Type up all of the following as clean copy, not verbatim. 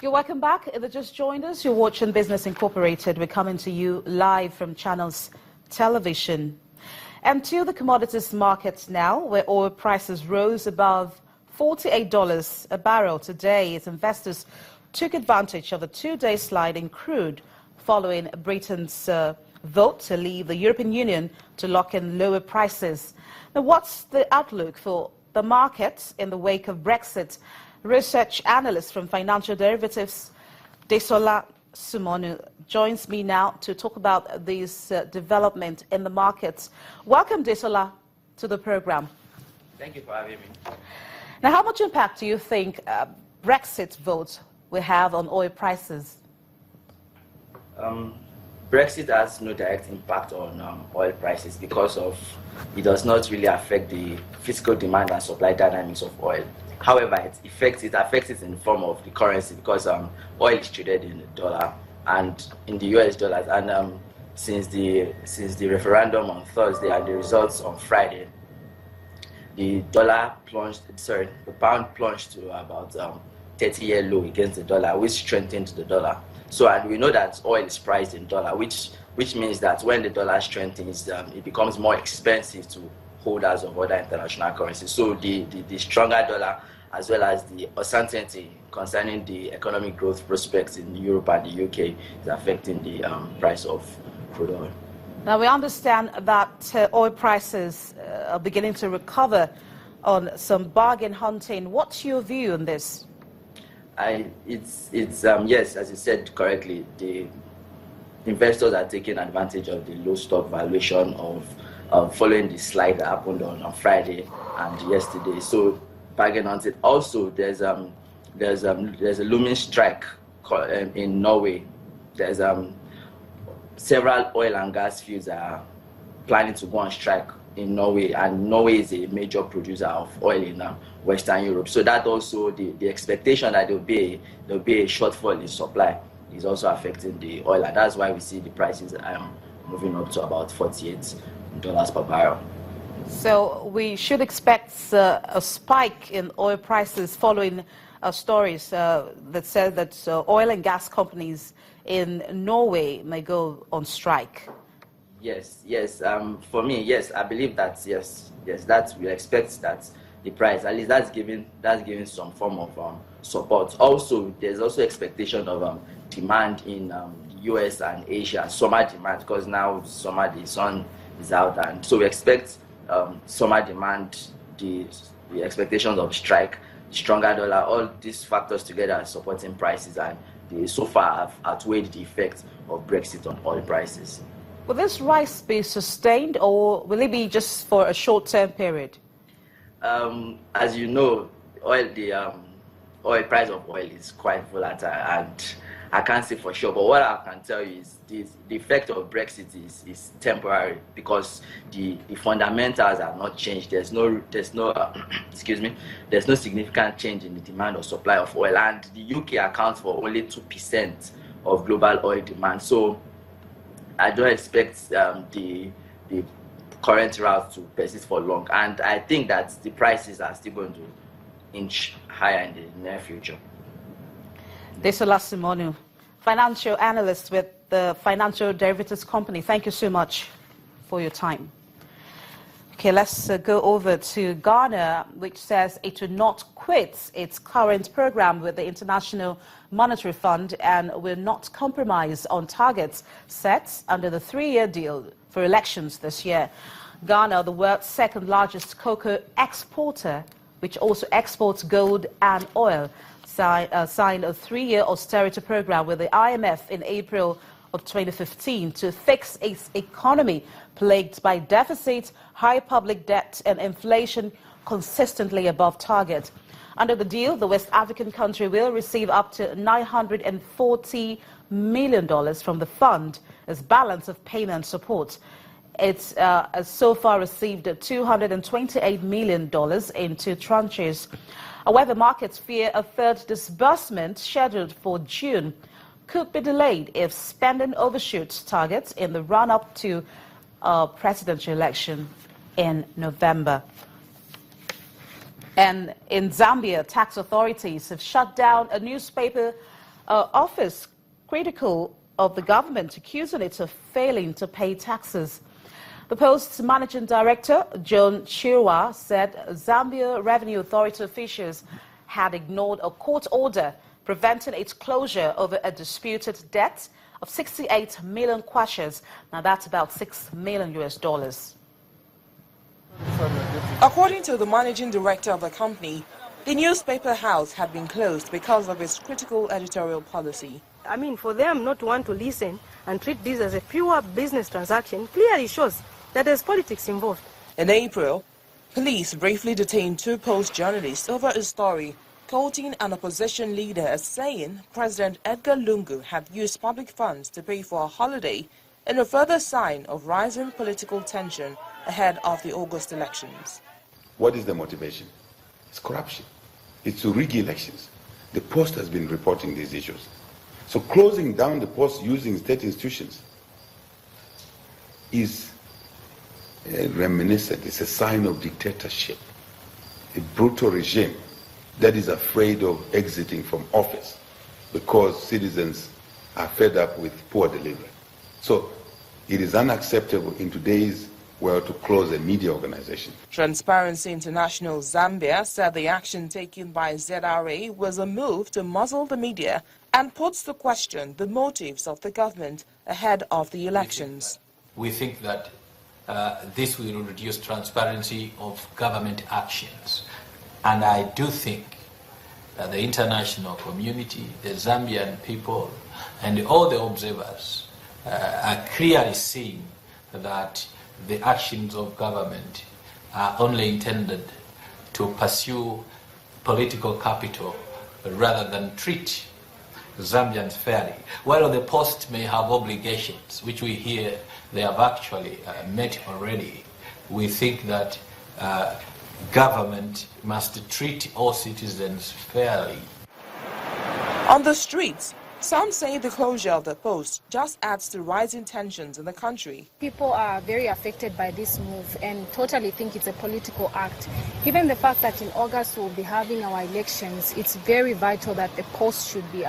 Okay, welcome back. If you just joined us, you're watching Business Incorporated. We're coming to you live from Channels Television. And to the commodities markets now, where oil prices rose above $48 a barrel today as investors took advantage of a two-day slide in crude following Britain's vote to leave the European Union to lock in lower prices. Now, what's the outlook for the markets in the wake of Brexit? Research analyst from financial derivatives, Desola Sumonu, joins me now to talk about this development in the markets. Welcome, Desola, to the program. Thank you for having me. Now, how much impact do you think Brexit vote will have on oil prices? Brexit has no direct impact on oil prices because it does not really affect the physical demand and supply dynamics of oil. However, it affects it in the form of the currency because oil is traded in the dollar and in the US dollars. And since the referendum on Thursday and the results on Friday, the pound plunged to about 30-year low against the dollar, which strengthened the dollar. So, and we know that oil is priced in dollar, which means that when the dollar strengthens, it becomes more expensive to holders of other international currencies. So the stronger dollar, as well as the uncertainty concerning the economic growth prospects in Europe and the UK, is affecting the price of crude oil. Now, we understand that oil prices are beginning to recover on some bargain hunting. What's your view on this? Yes, as you said correctly, the investors are taking advantage of the low stock valuation of following the slide that happened on Friday and yesterday. So bargain hunting. Also, there's a looming strike in Norway. There's several oil and gas fields are planning to go on strike in Norway, and Norway is a major producer of oil in Western Europe. So that also the expectation that there'll be a shortfall in supply is also affecting the oil, and that's why we see the prices moving up to about $48 per barrel. So we should expect a spike in oil prices following stories that said that oil and gas companies in Norway may go on strike. Yes. For me, yes, I believe that yes, that we expect that the price, at least that's giving some form of support. Also, there's also expectation of demand in US and Asia, summer demand, because now summer, the sun is out, and so we expect summer demand, the expectations of strike, stronger dollar, all these factors together are supporting prices, and they so far have outweighed the effect of Brexit on oil prices. Will this rise be sustained, or will it be just for a short-term period? As you know, the oil price of oil is quite volatile, and I can't say for sure. But what I can tell you is the effect of Brexit is temporary because the fundamentals have not changed. There's no there's no significant change in the demand or supply of oil, and the UK accounts for only 2% of global oil demand. So I don't expect the current route to persist for long, and I think that the prices are still going to inch higher in the near future. Desola Sumonu, financial analyst with the Financial Derivatives Company. Thank you so much for your time. Okay, let's go over to Ghana, which says it will not quit its current program with the International Monetary Fund and will not compromise on targets set under the three-year deal for elections this year. Ghana, the world's second largest cocoa exporter, which also exports gold and oil, signed a three-year austerity program with the IMF in April of 2015 to fix its economy plagued by deficit, high public debt and inflation consistently above target. Under the deal, the West African country will receive up to $940 million from the fund as balance of payment support. It's has so far received $228 million in two tranches. However, markets fear a third disbursement scheduled for June could be delayed if spending overshoots targets in the run-up to a presidential election in November. And in Zambia, tax authorities have shut down a newspaper office critical of the government, accusing it of failing to pay taxes. The Post's managing director, John Chirwa, said Zambia Revenue Authority officials had ignored a court order preventing its closure over a disputed debt of 68 million kwashas. Now that's about $6 million. According to the managing director of the company, the newspaper house had been closed because of its critical editorial policy. I mean, for them not to want to listen and treat this as a pure business transaction clearly shows that there's politics involved. In April, police briefly detained 2 Post journalists over a story quoting an opposition leader as saying President Edgar Lungu had used public funds to pay for a holiday, in a further sign of rising political tension ahead of the August elections. What is the motivation? It's corruption. It's to rig elections. The Post has been reporting these issues. So closing down the Post using state institutions is reminiscent. It's a sign of dictatorship, a brutal regime that is afraid of exiting from office because citizens are fed up with poor delivery. So it is unacceptable in today's world to close a media organization. Transparency International Zambia said the action taken by ZRA was a move to muzzle the media and puts to question the motives of the government ahead of the elections. We think that this will reduce transparency of government actions. And I do think that the international community, the Zambian people, and all the observers are clearly seeing that the actions of government are only intended to pursue political capital rather than treat Zambians fairly. While the Post may have obligations, which we hear they have actually met already, we think that government must treat all citizens fairly. On the streets, some say the closure of the Post just adds to rising tensions in the country. People are very affected by this move and totally think it's a political act. Given the fact that in August we'll be having our elections, it's very vital that the Post should be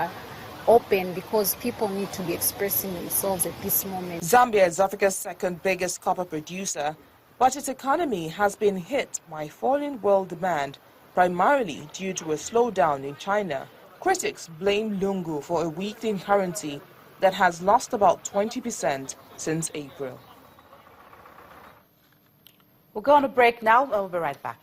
open because people need to be expressing themselves at this moment. Zambia is Africa's second biggest copper producer, but its economy has been hit by falling world demand, primarily due to a slowdown in China. Critics blame Lungu for a weakening currency that has lost about 20% since April. We'll go on a break now, and we'll be right back.